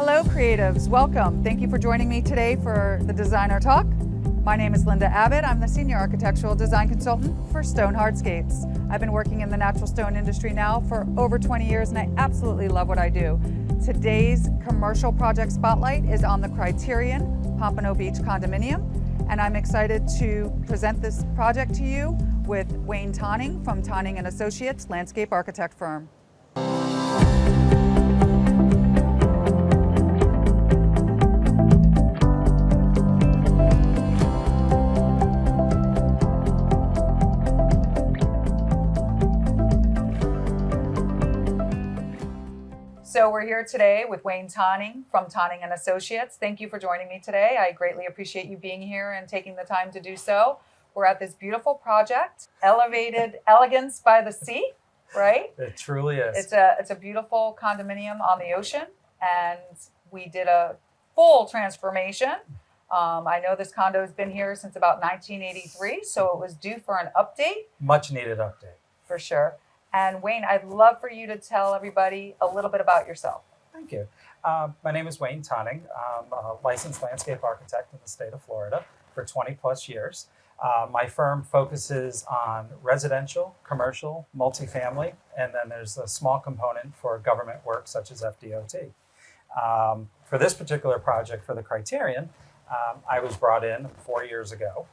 Hello creatives, welcome. Thank you for joining me today for the Designer Talk. My name is Linda Abbott. I'm the Senior Architectural Design Consultant for Stone Hardscapes. I've been working in the natural stone industry now for over 20 years and I absolutely love what I do. Today's commercial project spotlight is on the Criterion Pompano Beach condominium, and I'm excited to present this project to you with Wayne Tonning from Tonning & Associates, landscape architect firm. So we're here today with Wayne Tonning from Tonning & Associates. Thank you for joining me today. I greatly appreciate you being here and taking the time to do so. We're at this beautiful project, Elevated Elegance by the Sea, right? It truly is. It's a beautiful condominium on the ocean, and we did a full transformation. I know this condo has been here since about 1983, so it was due for an update. Much needed update. For sure. And Wayne, I'd love for you to tell everybody a little bit about yourself. Thank you. My name is Wayne Tonning. I'm a licensed landscape architect in the state of Florida for 20 plus years. My firm focuses on residential, commercial, multifamily, and then there's a small component for government work such as FDOT. For this particular project for the Criterion, I was brought in 4 years ago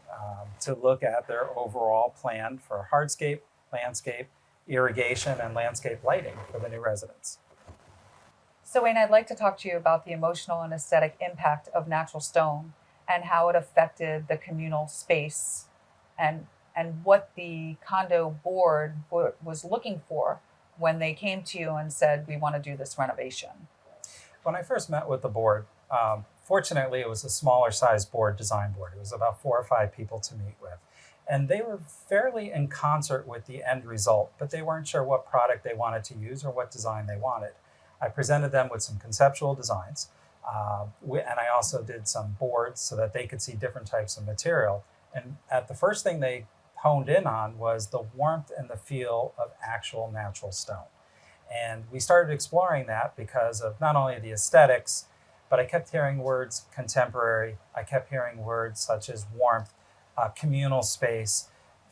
to look at their overall plan for hardscape, landscape, irrigation, and landscape lighting for the new residents. So Wayne, I'd like to talk to you about the emotional and aesthetic impact of natural stone and how it affected the communal space and what the condo board was looking for when they came to you and said, we want to do this renovation. When I first met with the board, fortunately it was a smaller size board, design board. It was about 4 or 5 people to meet with. And they were fairly in concert with the end result, but they weren't sure what product they wanted to use or what design they wanted. I presented them with some conceptual designs, and I also did some boards so that they could see different types of material. And the first thing they honed in on was the warmth and the feel of actual natural stone. And we started exploring that because of not only the aesthetics, but I kept hearing words contemporary, I kept hearing words such as warmth, communal space,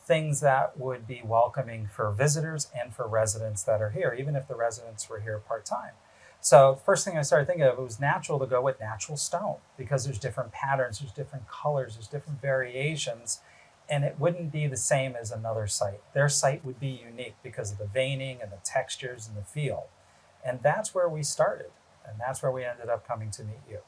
things that would be welcoming for visitors and for residents that are here, even if the residents were here part-time. So the first thing I started thinking of, it was natural to go with natural stone because there's different patterns, there's different colors, there's different variations, and it wouldn't be the same as another site. Their site would be unique because of the veining and the textures and the feel. And that's where we started, and that's where we ended up coming to meet you.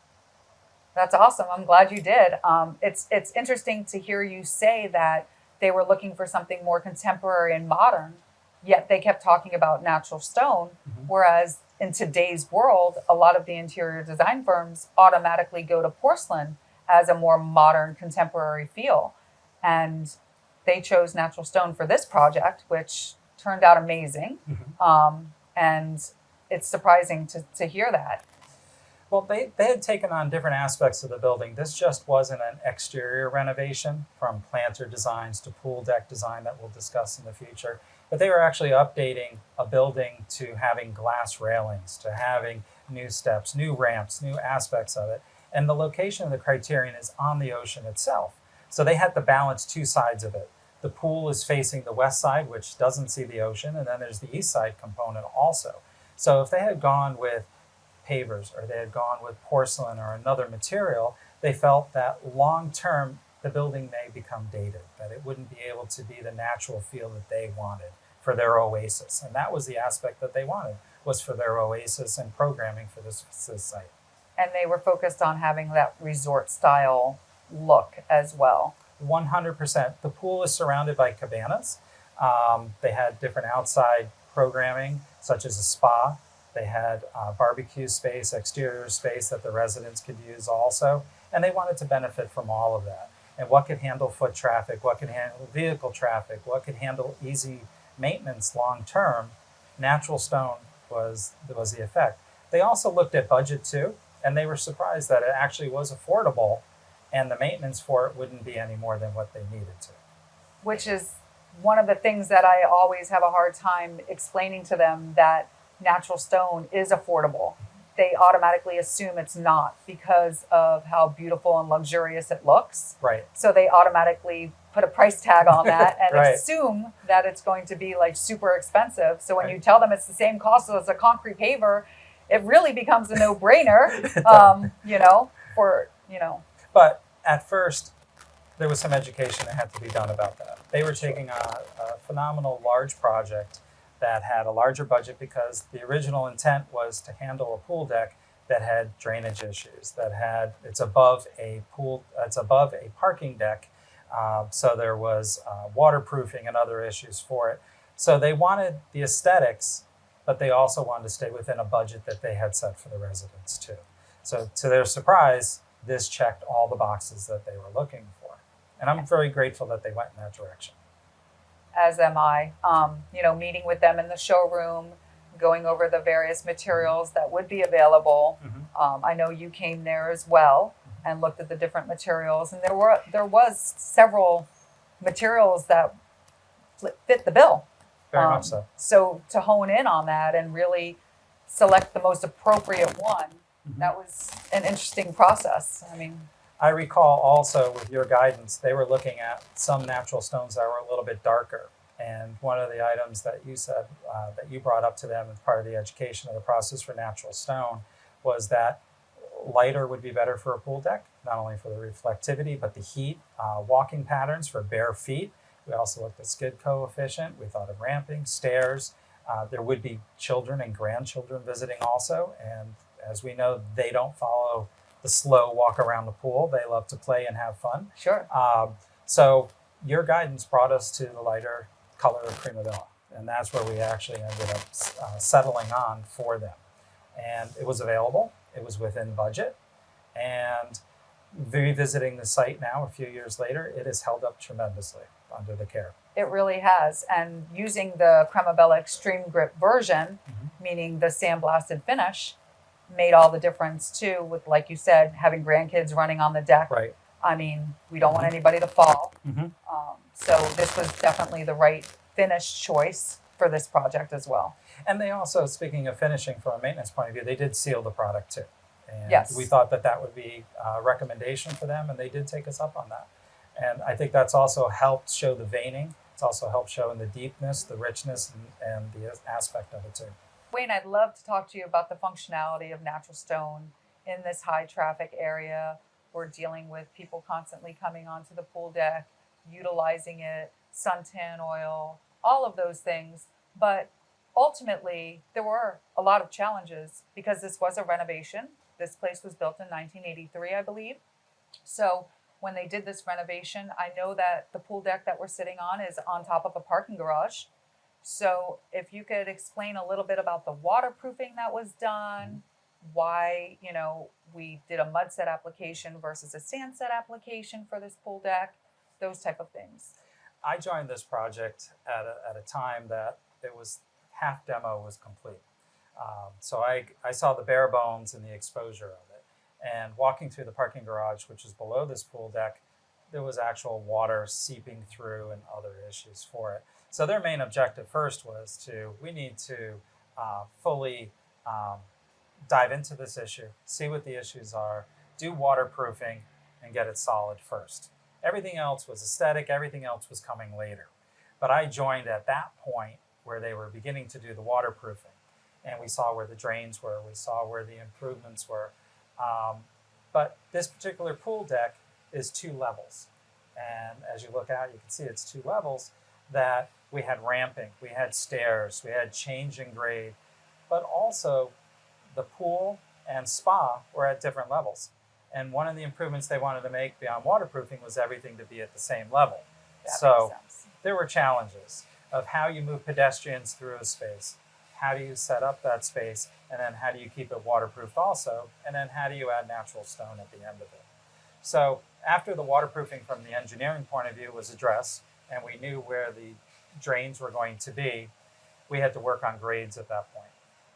That's awesome. I'm glad you did. It's interesting to hear you say that they were looking for something more contemporary and modern, yet they kept talking about natural stone, whereas in today's world, a lot of the interior design firms automatically go to porcelain as a more modern, contemporary feel. And they chose natural stone for this project, which turned out amazing. And it's surprising to hear that. Well, they had taken on different aspects of the building. This just wasn't an exterior renovation, from planter designs to pool deck design that we'll discuss in the future. But they were actually updating a building to having glass railings, to having new steps, new ramps, new aspects of it. And the location of the Criterion is on the ocean itself. So they had to balance 2 sides of it. The pool is facing the west side, which doesn't see the ocean, and then there's the east side component also. So if they had gone with pavers or they had gone with porcelain or another material, they felt that long-term the building may become dated, that it wouldn't be able to be the natural feel that they wanted for their oasis. And that was the aspect that they wanted, was for their oasis and programming for this site. And they were focused on having that resort style look as well. 100%. The pool is surrounded by cabanas. They had different outside programming, such as a spa. They had barbecue space, exterior space that the residents could use also. And they wanted to benefit from all of that. And what could handle foot traffic, what could handle vehicle traffic, what could handle easy maintenance long-term, natural stone was the effect. They also looked at budget too, and they were surprised that it actually was affordable and the maintenance for it wouldn't be any more than what they needed to. Which is one of the things that I always have a hard time explaining to them, that natural stone is affordable. they automatically assume it's not because of how beautiful and luxurious it looks. Right. So they automatically put a price tag on that and Right. assume that it's going to be like super expensive. So when Right. you tell them it's the same cost as a concrete paver, it really becomes a no-brainer, But at first, there was some education that had to be done about that. They were taking a phenomenal large project that had a larger budget because the original intent was to handle a pool deck that had drainage issues, it's above a parking deck, so there was waterproofing and other issues for it. So they wanted the aesthetics, but they also wanted to stay within a budget that they had set for the residents too. So to their surprise, this checked all the boxes that they were looking for. And I'm very grateful that they went in that direction. as am I. Meeting with them in the showroom, going over the various materials that would be available. Mm-hmm. I know you came there as well and looked at the different materials, and there was several materials that fit the bill. Very much so. So to hone in on that and really select the most appropriate one, Mm-hmm. that was an interesting process. I mean, I recall also with your guidance, they were looking at some natural stones that were a little bit darker. And one of the items that you said that you brought up to them as part of the education of the process for natural stone was that lighter would be better for a pool deck, not only for the reflectivity, but the heat, walking patterns for bare feet. We also looked at skid coefficient. We thought of ramping, stairs. There would be children and grandchildren visiting also. And as we know, they don't follow the slow walk around the pool. They love to play and have fun. sure. So your guidance brought us to the lighter color of Primavera. And that's where we actually ended up settling on for them. And it was available. It was within budget. And revisiting the site now, a few years later, it has held up tremendously under the care. It really has. And using the Cremabella Extreme Grip version, meaning the sandblasted finish, made all the difference too with, like you said, having grandkids running on the deck. Right. I mean, we don't want anybody to fall. Mm-hmm. So this was definitely the right finish choice for this project as well. And they also, speaking of finishing from a maintenance point of view, they did seal the product too. And Yes. we thought that that would be a recommendation for them, and they did take us up on that. And I think that's also helped show the veining. It's also helped show in the deepness, the richness, and the aspect of it too. Wayne, I'd love to talk to you about the functionality of natural stone in this high traffic area. We're dealing with people constantly coming onto the pool deck, utilizing it, suntan oil, all of those things. But ultimately, there were a lot of challenges because this was a renovation. This place was built in 1983, I believe. So when they did this renovation, I know that the pool deck that we're sitting on is on top of a parking garage. So if you could explain a little bit about the waterproofing that was done, why, we did a mud set application versus a sand set application for this pool deck, those type of things. I joined this project at a time that it was half demo was complete. So I saw the bare bones and the exposure of it. And walking through the parking garage, which is below this pool deck, there was actual water seeping through and other issues for it. So their main objective first was we need to fully dive into this issue, see what the issues are, do waterproofing, and get it solid first. Everything else was aesthetic, everything else was coming later. But I joined at that point where they were beginning to do the waterproofing. And we saw where the drains were, we saw where the improvements were. But this particular pool deck is 2 levels. And as you look out, you can see it's 2 levels, that we had ramping, we had stairs, we had change in grade, but also the pool and spa were at different levels. And one of the improvements they wanted to make beyond waterproofing was everything to be at the same level. That So makes sense. there were challenges of how you move pedestrians through a space, how do you set up that space, and then how do you keep it waterproofed also, and then how do you add natural stone at the end of it. So after the waterproofing from the engineering point of view was addressed, and we knew where the drains were going to be, we had to work on grades at that point.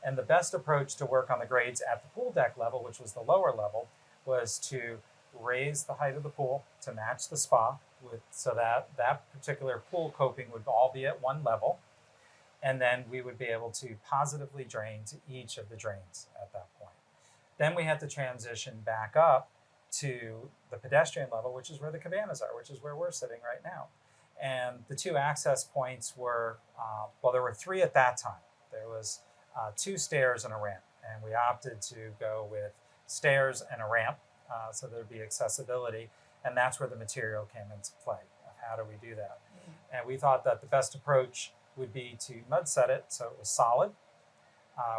And the best approach to work on the grades at the pool deck level, which was the lower level, was to raise the height of the pool to match the spa, so that that particular pool coping would all be at one level. And then we would be able to positively drain to each of the drains at that point. Then we had to transition back up to the pedestrian level, which is where the cabanas are, which is where we're sitting right now. And the two access points were, well, there were three at that time. There was 2 stairs and a ramp, and we opted to go with stairs and a ramp, so there'd be accessibility, and that's where the material came into play. How do we do that? And we thought that the best approach would be to mud set it so it was solid.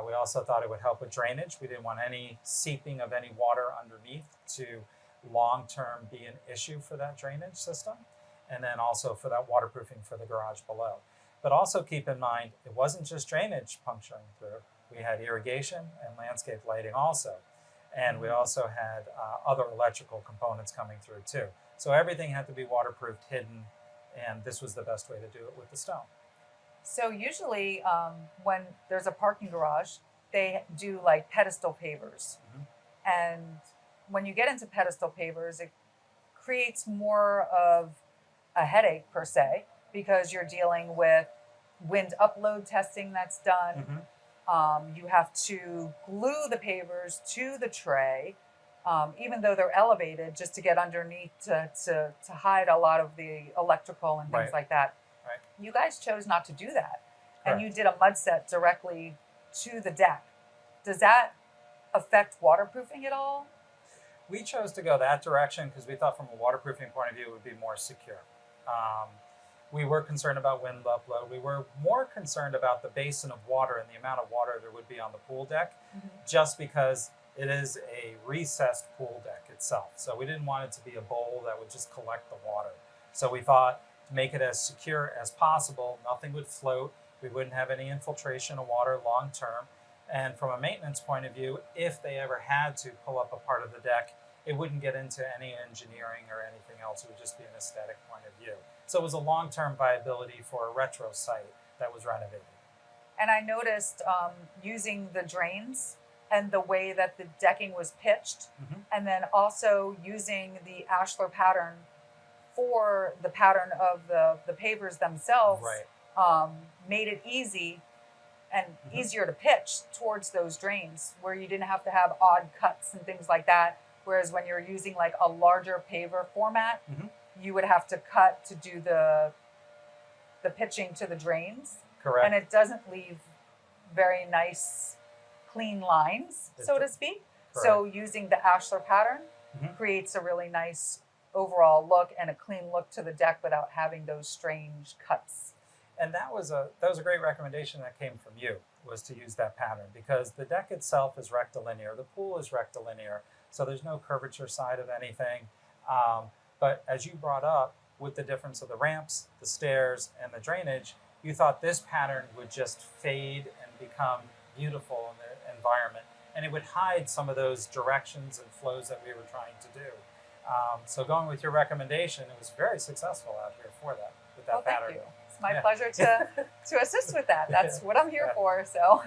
We also thought it would help with drainage. We didn't want any seeping of any water underneath to long-term be an issue for that drainage system. And then also for that waterproofing for the garage below. But also keep in mind, it wasn't just drainage puncturing through. We had irrigation and landscape lighting also. And we also had other electrical components coming through too. So everything had to be waterproofed, hidden, and this was the best way to do it with the stone. So usually when there's a parking garage, they do like pedestal pavers. And when you get into pedestal pavers, it creates more of a headache per se, because you're dealing with wind upload testing that's done. You have to glue the pavers to the tray, even though they're elevated, just to get underneath to hide a lot of the electrical and things like that. You guys chose not to do that. And you did a mud set directly to the deck. Does that affect waterproofing at all? We chose to go that direction because we thought from a waterproofing point of view it would be more secure. We were concerned about wind upload. We were more concerned about the basin of water and the amount of water there would be on the pool deck, just because it is a recessed pool deck itself. So we didn't want it to be a bowl that would just collect the water. So we thought to make it as secure as possible, nothing would float. We wouldn't have any infiltration of water long term. And from a maintenance point of view, if they ever had to pull up a part of the deck, it wouldn't get into any engineering or anything else. It would just be an aesthetic point of view. So it was a long-term viability for a retro site that was renovated. And I noticed using the drains and the way that the decking was pitched, and then also using the ashlar pattern for the pattern of the pavers themselves, made it easy and easier to pitch towards those drains, where you didn't have to have odd cuts and things like that. Whereas when you're using like a larger paver format, you would have to cut to do the pitching to the drains. Correct. And it doesn't leave very nice, clean lines, so to speak. So using the ashlar pattern creates a really nice overall look and a clean look to the deck without having those strange cuts. And that was a great recommendation that came from you, was to use that pattern, because the deck itself is rectilinear, the pool is rectilinear, so there's no curvature side of anything. But as you brought up, with the difference of the ramps, the stairs, and the drainage, you thought this pattern would just fade and become beautiful in the environment, and it would hide some of those directions and flows that we were trying to do. So going with your recommendation, it was very successful out here for that, with that pattern. Thank you. It's my pleasure to assist with that. That's what I'm here for, so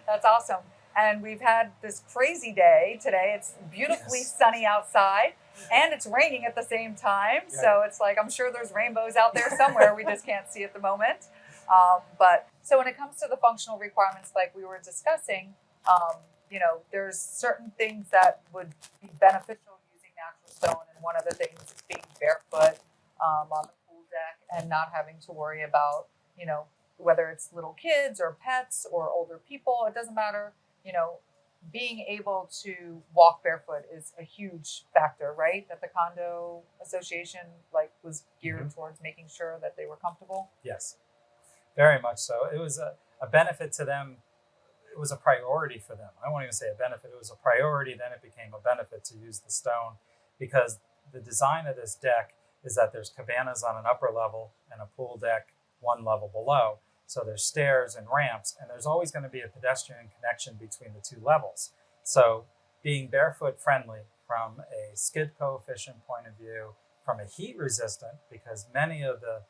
that's awesome. And we've had this crazy day today. It's beautifully sunny outside, and it's raining at the same time. So it's like, I'm sure there's rainbows out there somewhere. We just can't see at the moment. But so when it comes to the functional requirements, like we were discussing, you know, there's certain things that would be beneficial using natural stone. And one of the things is being barefoot on the pool deck and not having to worry about, you know, whether it's little kids or pets or older people, it doesn't matter. You know, being able to walk barefoot is a huge factor, right? That the condo association like was geared towards making sure that they were comfortable. Yes, very much so. It was a benefit to them. It was a priority for them. I won't even say a benefit. It was a priority. Then it became a benefit to use the stone, because the design of this deck is that there's cabanas on an upper level and a pool deck one level below. So there's stairs and ramps, and there's always going to be a pedestrian connection between the two levels. So being barefoot friendly from a skid coefficient point of view, from a heat resistant, because many of the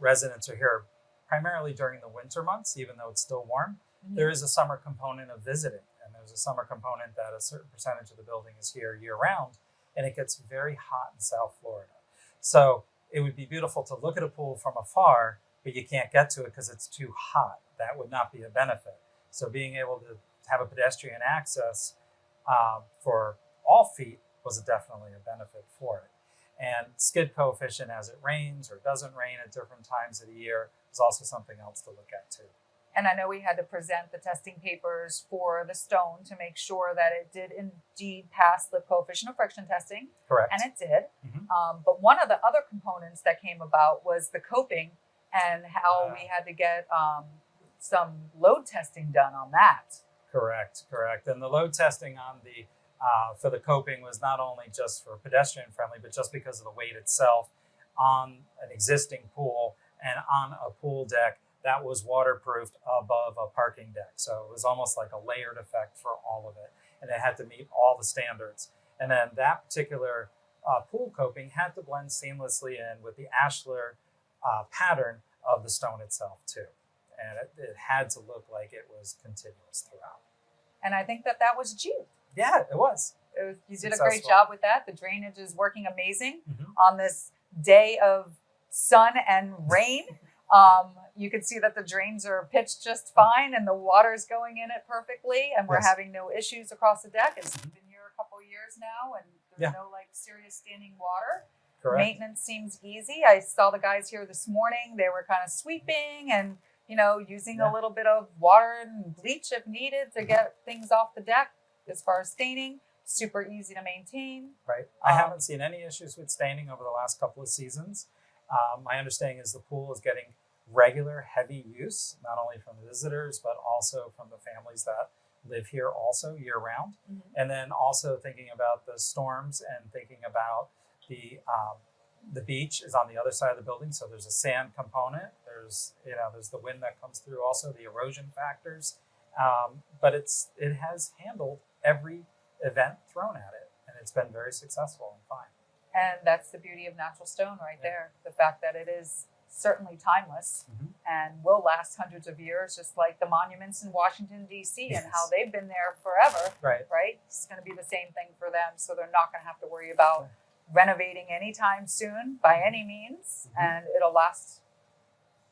residents are here primarily during the winter months, even though it's still warm. There is a summer component of visiting, and there's a summer component that a certain percentage of the building is here year round, and it gets very hot in South Florida. So it would be beautiful to look at a pool from afar, but you can't get to it because it's too hot. That would not be a benefit. So being able to have a pedestrian access for all feet was definitely a benefit for it. And skid coefficient as it rains or doesn't rain at different times of the year is also something else to look at too. And I know we had to present the testing papers for the stone to make sure that it did indeed pass the coefficient of friction testing. Correct. And it did. Mm-hmm. But one of the other components that came about was the coping and how we had to get some load testing done on that. Correct. And the load testing on the for the coping was not only just for pedestrian friendly, but just because of the weight itself on an existing pool and on a pool deck that was waterproofed above a parking deck. So it was almost like a layered effect for all of it. And it had to meet all the standards. And then that particular pool coping had to blend seamlessly in with the ashlar pattern of the stone itself too. And it had to look like it was continuous throughout. And I think that was achieved. Yeah, it was. You did a great job with that. The drainage is working amazing Mm-hmm. on this day of sun and rain. You can see that the drains are pitched just fine and the water's going in it perfectly. And we're Yes. having no issues across the deck. It's Mm-hmm. been here a couple of years now and there's no like serious standing water. Correct. Maintenance seems easy. I saw the guys here this morning. They were kind of sweeping and, using a little bit of water and bleach if needed to get things off the deck. As far as staining, super easy to maintain. Right. I haven't seen any issues with staining over the last couple of seasons. My understanding is the pool is getting regular heavy use, not only from the visitors, but also from the families that live here also year round. Mm-hmm. And then also thinking about the storms and thinking about the beach is on the other side of the building. So there's a sand component. There's the wind that comes through, also the erosion factors. But it has handled every event thrown at it, and it's been very successful and fine. And that's the beauty of natural stone right there. The fact that it is certainly timeless Mm-hmm. and will last hundreds of years, just like the monuments in Washington, D.C. Yes. and how they've been there forever, Right. right? It's going to be the same thing for them. So they're not going to have to worry about renovating anytime soon by any means, Mm-hmm. and it'll last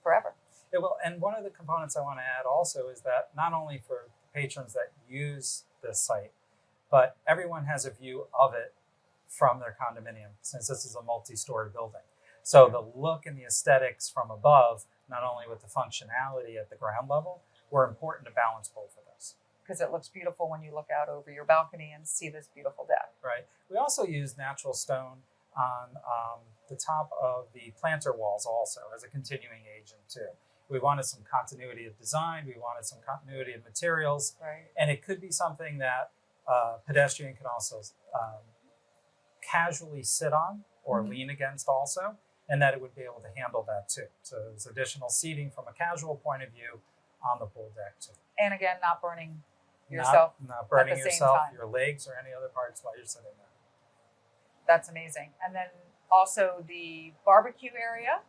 forever. It will. And one of the components I want to add also is that not only for patrons that use this site, but everyone has a view of it from their condominium, since this is a multi-story building. So the look and the aesthetics from above, not only with the functionality at the ground level, were important to balance both of those. Because it looks beautiful when you look out over your balcony and see this beautiful deck. Right. We also used natural stone on the top of the planter walls also as a continuing agent too. We wanted some continuity of design. We wanted some continuity of materials. Right. And it could be something that pedestrian can also casually sit on or Mm-hmm. lean against also, and that it would be able to handle that too. So there's additional seating from a casual point of view on the pool deck too. And again, not burning yourself. Not burning at the same yourself, time. your legs, or any other parts while you're sitting there. That's amazing. And then also the barbecue area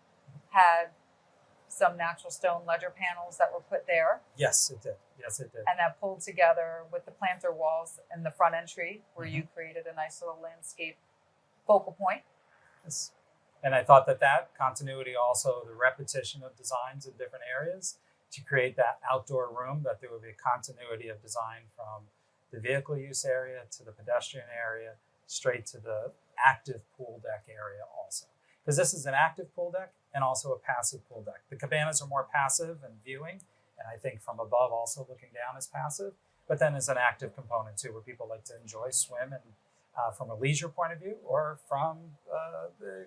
had some natural stone ledger panels that were put there, Yes, it did. and that pulled together with the planter walls in the front entry where Mm-hmm. you created a nice little landscape focal point. Yes. And I thought that continuity, also the repetition of designs in different areas to create that outdoor room, that there would be a continuity of design from the vehicle use area to the pedestrian area, straight to the active pool deck area also. Because this is an active pool deck and also a passive pool deck. The cabanas are more passive and viewing, and I think from above also looking down is passive, but then there's an active component too, where people like to enjoy swim and from a leisure point of view or from the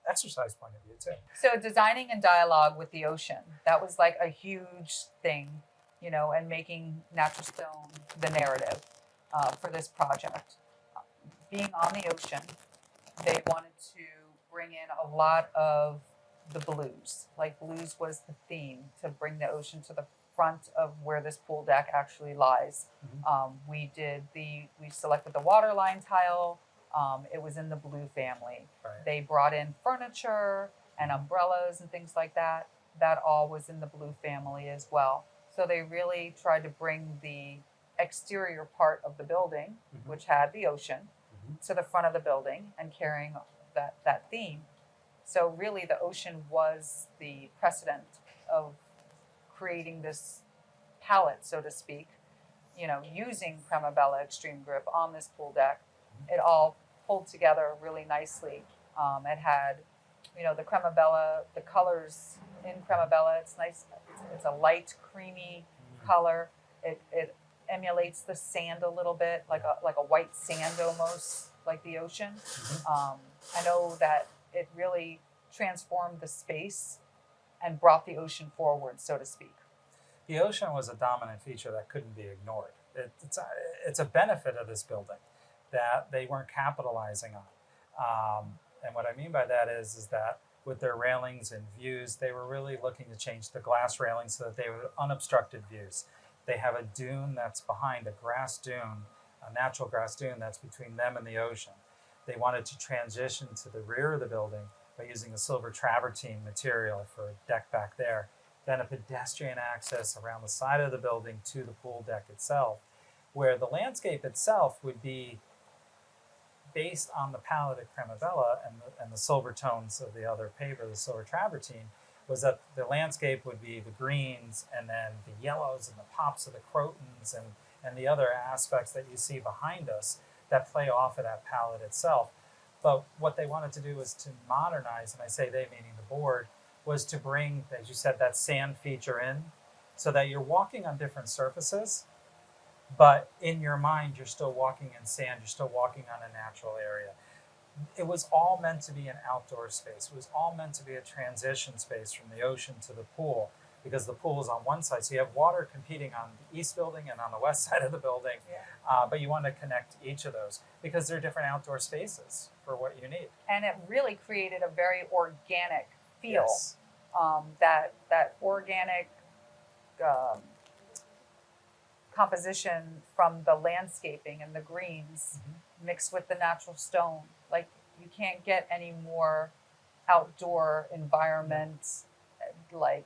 exercise point of view too. So designing in dialogue with the ocean, that was like a huge thing, and making natural stone the narrative for this project. Being on the ocean, they wanted to bring in a lot of the blues. Like blues was the theme, to bring the ocean to the front of where this pool deck actually lies. Mm-hmm. We selected the waterline tile. It was in the blue family. Right. They brought in furniture and umbrellas and things like that. That all was in the blue family as well. So they really tried to bring the exterior part of the building, Mm-hmm. which had the ocean, Mm-hmm. to the front of the building and carrying that theme. So really the ocean was the precedent of creating this palette, so to speak, using Crema Bella Extreme Grip on this pool deck. It all pulled together really nicely. It had, the Crema Bella, the colors in Crema Bella. It's nice. It's a light, creamy color. It emulates the sand a little bit, like a white sand almost, like the ocean. I know that it really transformed the space and brought the ocean forward, so to speak. The ocean was a dominant feature that couldn't be ignored. It's a benefit of this building that they weren't capitalizing on. And what I mean by that is that with their railings and views, they were really looking to change the glass railings so that they were unobstructed views. They have a dune that's behind, a grass dune, a natural grass dune that's between them and the ocean. They wanted to transition to the rear of the building by using a silver travertine material for a deck back there, then a pedestrian access around the side of the building to the pool deck itself, where the landscape itself would be based on the palette of Crema Bella and the silver tones of the other paver, the silver travertine, was that the landscape would be the greens and then the yellows and the pops of the crotons and the other aspects that you see behind us that play off of that palette itself. But what they wanted to do was to modernize, and I say they meaning the board, was to bring, as you said, that sand feature in so that you're walking on different surfaces, but in your mind, you're still walking in sand, you're still walking on a natural area. It was all meant to be an outdoor space. It was all meant to be a transition space from the ocean to the pool, because the pool is on one side. So you have water competing on the east building and on the west side of the building, but you want to connect each of those because they're different outdoor spaces for what you need. And it really created a very organic feel. Yes. That organic composition from the landscaping and the greens mixed with the natural stone. Like, you can't get any more outdoor environment, like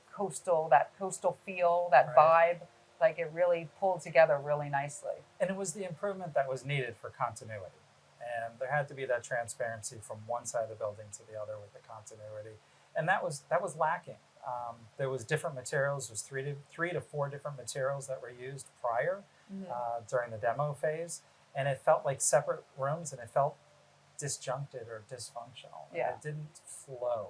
that coastal feel, that vibe. Like, it really pulled together really nicely. And it was the improvement that was needed for continuity. And there had to be that transparency from one side of the building to the other with the continuity. And that was lacking. There was different materials. There was three to four different materials that were used prior during the demo phase. And it felt like separate rooms, and it felt disjuncted or dysfunctional. Yeah. It didn't flow.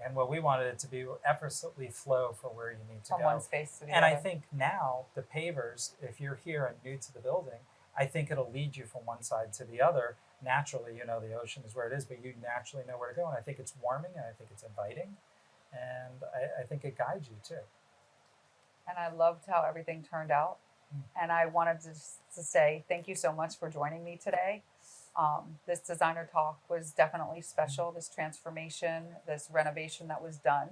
And what we wanted it to be effortlessly flow for where you need to From go. one space to the And other. I think now the pavers, if you're here and new to the building, I think it'll lead you from one side to the other. Naturally, the ocean is where it is, but you naturally know where to go. And I think it's warming, and I think it's inviting, and I think it guides you too. And I loved how everything turned out. And I wanted to say thank you so much for joining me today. This designer talk was definitely special. This transformation, this renovation that was done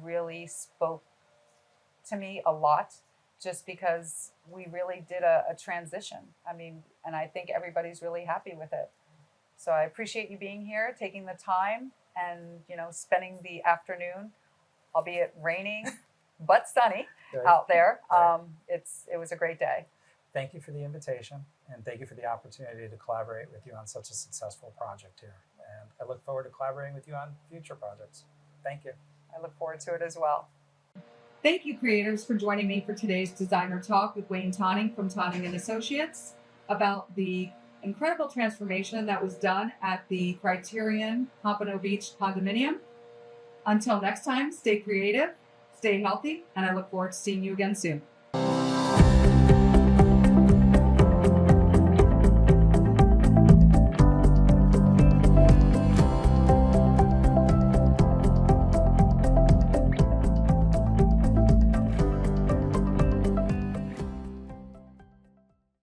really spoke to me a lot, just because we really did a transition. I mean, and I think everybody's really happy with it. So I appreciate you being here, taking the time, and spending the afternoon, albeit raining but sunny out there. It was a great day. Thank you for the invitation, and thank you for the opportunity to collaborate with you on such a successful project here. And I look forward to collaborating with you on future projects. Thank you. I look forward to it as well. Thank you, creators, for joining me for today's Designer Talk with Wayne Tonning from Tonning & Associates about the incredible transformation that was done at the Criterion Pompano Beach condominium. Until next time, stay creative, stay healthy, and I look forward to seeing you again soon.